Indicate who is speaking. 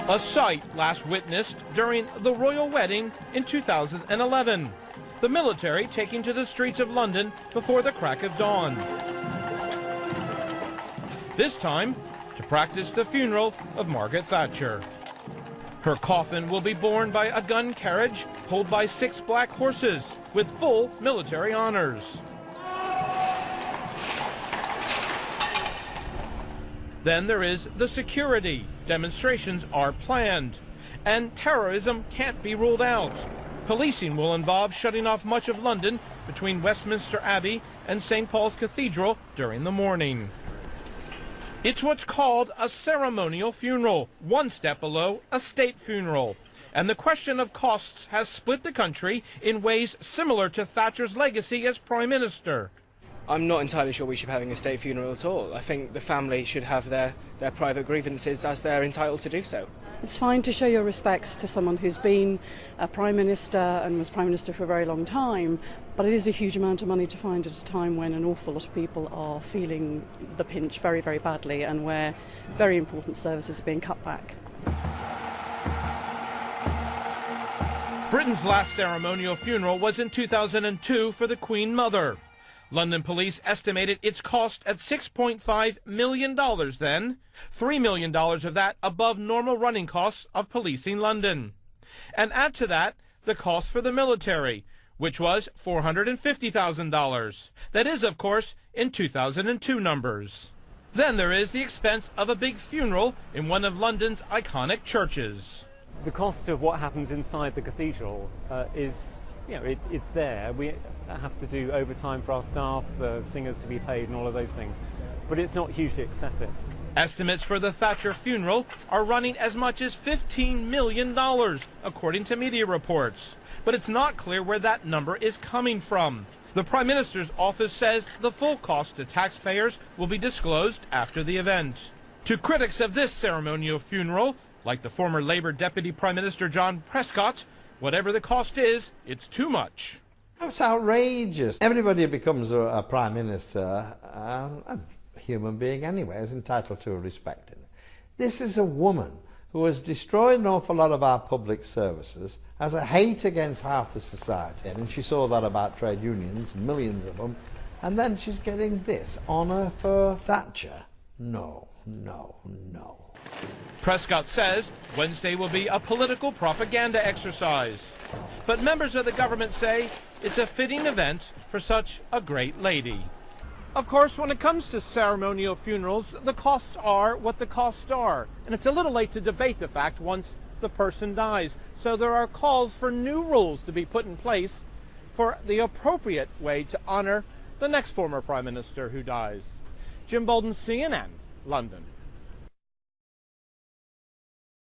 Speaker 1: A sight last witnessed during the royal wedding in 2011. The military taking to the streets of London before the crack of dawn. This time, to practice the funeral of Margaret Thatcher. Her coffin will be borne by a gun carriage pulled by 6 black horses with full military honors. Then there is the security. Demonstrations are planned. And terrorism can't be ruled out. Policing will involve shutting off much of London between Westminster Abbey and St. Paul's Cathedral during the morning. It's what's called a ceremonial funeral, one step below a state funeral. And the question of costs has split the country in ways similar to Thatcher's legacy as Prime Minister.
Speaker 2: I'm not entirely sure we should be having a state funeral at all. I think the family should have their private grievances as they're entitled to do so.
Speaker 3: It's fine to show your respects to someone who's been a Prime Minister and was Prime Minister for a very long time, but it is a huge amount of money to find at a time when an awful lot of people are feeling the pinch very, very badly and where very important services are being cut back.
Speaker 1: Britain's last ceremonial funeral was in 2002 for the Queen Mother. London police estimated its cost at $6.5 million then, $3 million of that above normal running costs of policing London. And add to that the cost for the military, which was $450,000. That is, of course, in 2002 numbers. Then there is the expense of a big funeral in one of London's iconic churches.
Speaker 4: The cost of what happens inside the cathedral is, it's there. We have to do overtime for our staff, the singers to be paid and all of those things. But it's not hugely excessive.
Speaker 1: Estimates for the Thatcher funeral are running as much as $15 million, according to media reports. But it's not clear where that number is coming from. The Prime Minister's office says the full cost to taxpayers will be disclosed after the event. To critics of this ceremonial funeral, like the former Labour Deputy Prime Minister John Prescott, whatever the cost is, it's too much.
Speaker 5: It's outrageous. Everybody who becomes a Prime Minister, a human being anyway, is entitled to respect it. This is a woman who has destroyed an awful lot of our public services, has a hate against half the society, and she saw that about trade unions, millions of them, and then she's getting this honour for Thatcher. No, no, no.
Speaker 1: Prescott says Wednesday will be a political propaganda exercise. But members of the government say it's a fitting event for such a great lady. Of course, when it comes to ceremonial funerals, the costs are what the costs are. And it's a little late to debate the fact once the person dies. So there are calls for new rules to be put in place for the appropriate way to honor the next former Prime Minister who dies. Jim Bolden, CNN, London.